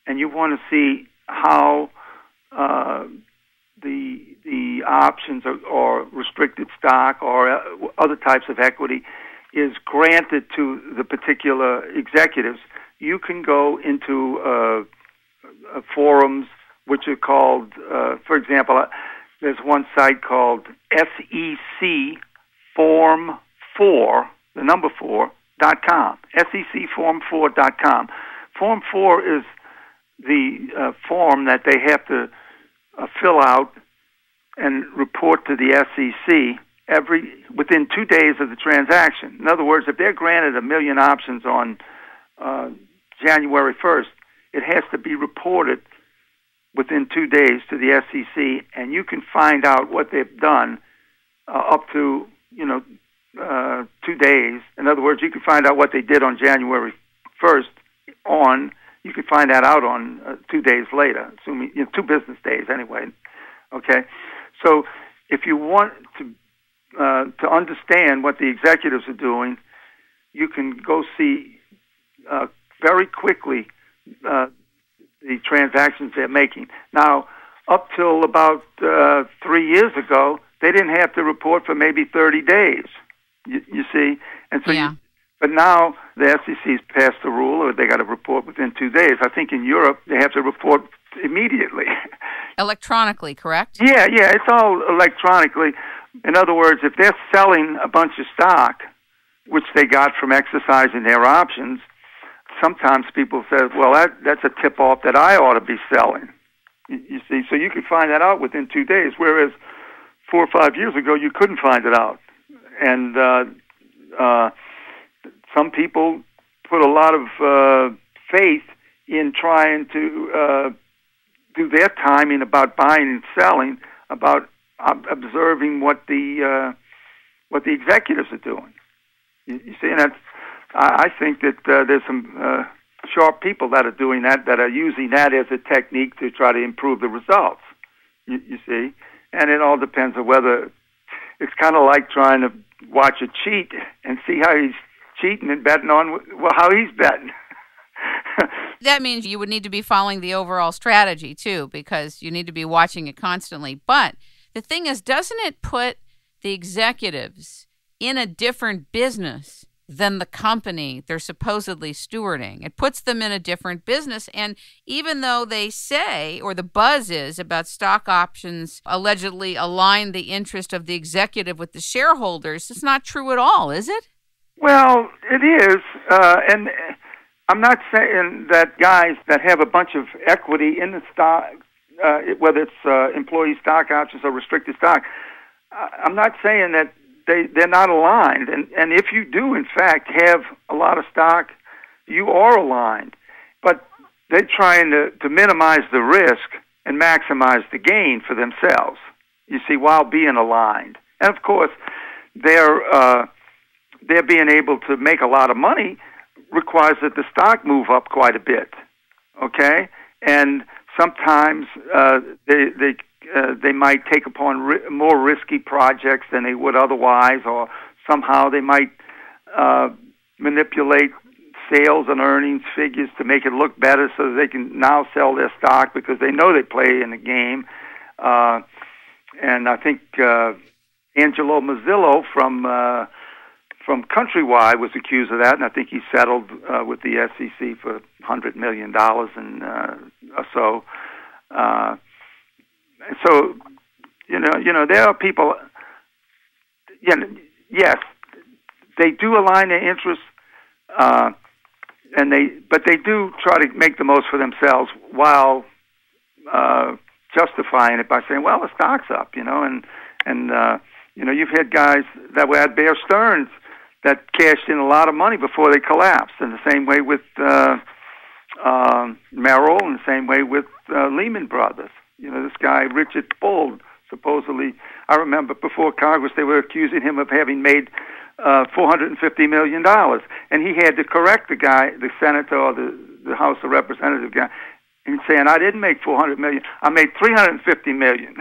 and you want to see how the options or restricted stock or other types of equity is granted to the particular executives, you can go into forums which are called, for example, there's one site called SEC Form 4, the number 4.com, secform4.com. Form 4 is the form that they have to fill out and report to the SEC within 2 days of the transaction. In other words, if they're granted 1 million options on January 1st, it has to be reported within 2 days to the SEC, and you can find out what they've done up to 2 days. In other words, you can find out what they did on January 1st you can find that out on 2 days later, assuming 2 business days anyway. Okay, so if you want to understand what the executives are doing, you can go see very quickly the transactions they're making. Now, up till about 3 years ago, they didn't have to report for maybe 30 days. You see, and so but now the SEC's passed a rule, or they got to report within 2 days. I think in Europe they have to report immediately. Electronically, correct? Yeah, it's all electronically. In other words, if they're selling a bunch of stock, which they got from exercising their options, sometimes people say, well, that's a tip-off that I ought to be selling. You see, so you could find that out within 2 days, whereas 4 or 5 years ago you couldn't find it out. And some people put a lot of faith in trying to do their timing about buying and selling, about observing what the executives are doing. You see, and that's, I think that there's some sharp people that are doing that are using that as a technique to try to improve the results. You see, and it all depends on whether it's kind of like trying to watch a cheat and see how he's cheating and betting on how he's betting. That means you would need to be following the overall strategy, too, because you need to be watching it constantly. But the thing is, doesn't it put the executives in a different business than the company they're supposedly stewarding? It puts them in a different business. And even though they say, or the buzz is about stock options allegedly align the interest of the executive with the shareholders, it's not true at all, is it? Well, it is. And I'm not saying that guys that have a bunch of equity in the stock, whether it's employee stock options or restricted stock, I'm not saying that they're not aligned. And if you do, in fact, have a lot of stock, you are aligned. But they're trying to minimize the risk and maximize the gain for themselves, you see, while being aligned. And, of course, they're being able to make a lot of money requires that the stock move up quite a bit, okay? And sometimes they might take upon more risky projects than they would otherwise, or somehow they might manipulate sales and earnings figures to make it look better so that they can now sell their stock because they know they play in the game. And I think Angelo Mazzillo from Countrywide was accused of that, and I think he settled with the SEC for $100 million or so. So, there are people. Yes, they do align their interests, but they do try to make the most for themselves while justifying it by saying, "Well, the stock's up," and you've had guys that were at Bear Stearns that cashed in a lot of money before they collapsed, and the same way with Merrill, and the same way with Lehman Brothers. This guy, Richard Bull, supposedly, I remember before Congress, they were accusing him of having made $450 million. And he had to correct the guy, the senator or the House of Representatives guy, and saying, I didn't make $400 million. I made $350 million.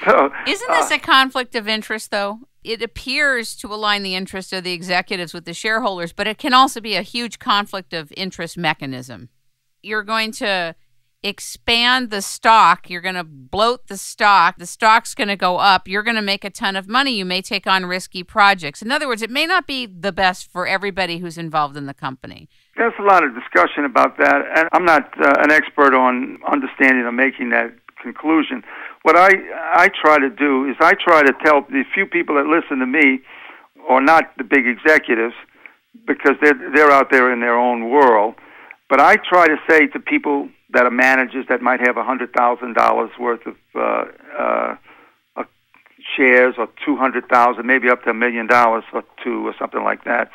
So, isn't this a conflict of interest, though? It appears to align the interests of the executives with the shareholders, but it can also be a huge conflict of interest mechanism. You're going to expand the stock. You're going to bloat the stock. The stock's going to go up. You're going to make a ton of money. You may take on risky projects. In other words, it may not be the best for everybody who's involved in the company. There's a lot of discussion about that, and I'm not an expert on understanding or making that conclusion. What I try to do is I try to tell the few people that listen to me, or not the big executives, because they're out there in their own world, but I try to say to people that are managers that might have $100,000 worth of shares, or $200,000, maybe up to $1 million or two, or something like that.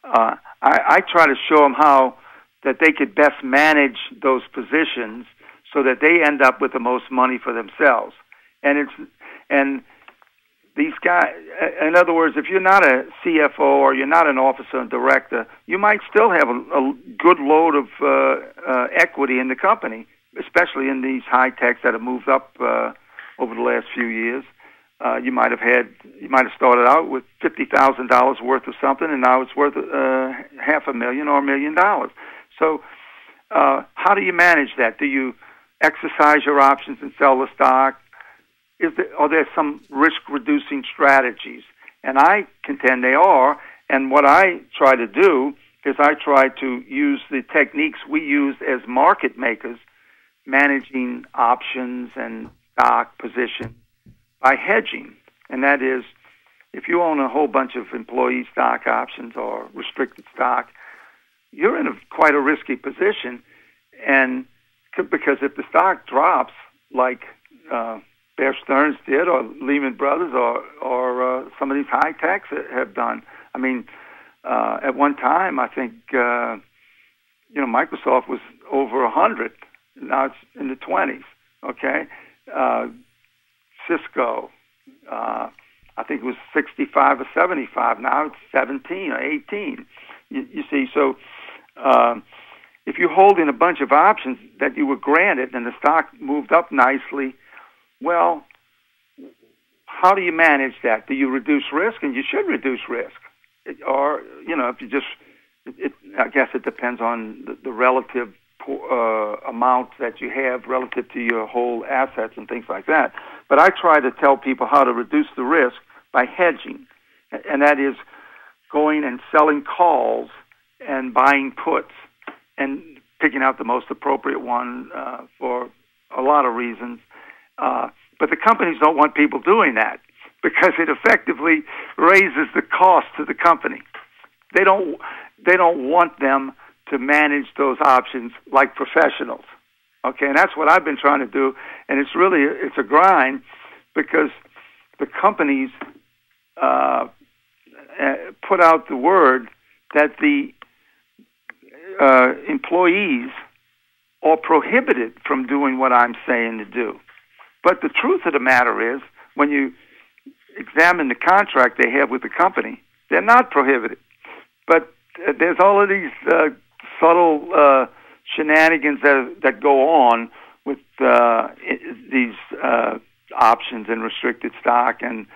I try to show them how that they could best manage those positions so that they end up with the most money for themselves. And these guys, in other words, if you're not a CFO or you're not an officer and director, you might still have a good load of equity in the company, especially in these high techs that have moved up over the last few years. You might have started out with $50,000 worth of something, and now it's worth $500,000 or $1 million. So, how do you manage that? Do you exercise your options and sell the stock? Are there some risk-reducing strategies? And I contend they are. And what I try to do is I try to use the techniques we use as market makers, managing options and stock position by hedging. And that is, if you own a whole bunch of employee stock options or restricted stock, you're in quite a risky position. And because if the stock drops, like Bear Stearns did, or Lehman Brothers, or some of these high techs have done. I mean, at one time, I think Microsoft was over 100. Now it's in the 20s. Okay, Cisco, I think it was 65 or 75. Now it's 17 or 18. You see, so if you hold in a bunch of options that you were granted, and the stock moved up nicely. Well, how do you manage that? Do you reduce risk? And you should reduce risk. Or, if you just, I guess it depends on the relative amount that you have relative to your whole assets and things like that. But I try to tell people how to reduce the risk by hedging. And that is going and selling calls and buying puts and picking out the most appropriate one for a lot of reasons. But the companies don't want people doing that because it effectively raises the cost to the company. They don't want them to manage those options like professionals. Okay, and that's what I've been trying to do, and it's a grind because the companies put out the word that the employees are prohibited from doing what I'm saying to do. But the truth of the matter is, when you examine the contract they have with the company, they're not prohibited. But there's all of these subtle shenanigans that go on with these options and restricted stock, and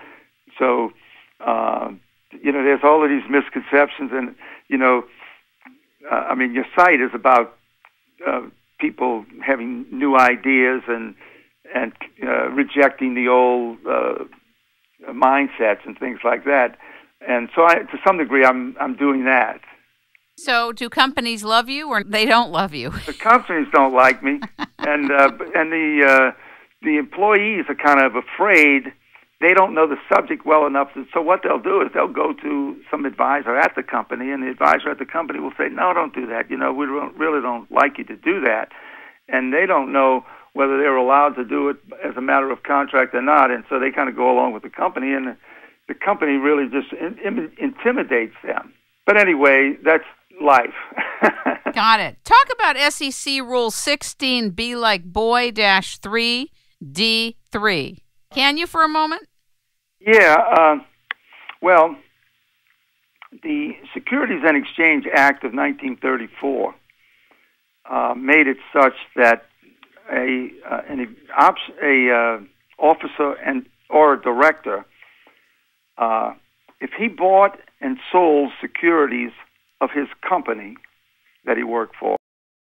so there's all of these misconceptions. And your site is about people having new ideas and rejecting the old mindsets and things like that. And so, to some degree, I'm doing that. So, do companies love you, or they don't love you? The companies don't like me, and the employees are kind of afraid. They don't know the subject well enough. So what they'll do is they'll go to some advisor at the company, and the advisor at the company will say, "No, don't do that. We really don't like you to do that." And they don't know whether they're allowed to do it as a matter of contract or not, and so they kind of go along with the company, and the company really just intimidates them. But anyway, that's life. Got it. Talk about SEC Rule 16, B like boy -3, D3. Can you for a moment? Yeah. Well, the Securities and Exchange Act of 1934 made it such that an officer or a director if he bought and sold securities of his company that he worked for,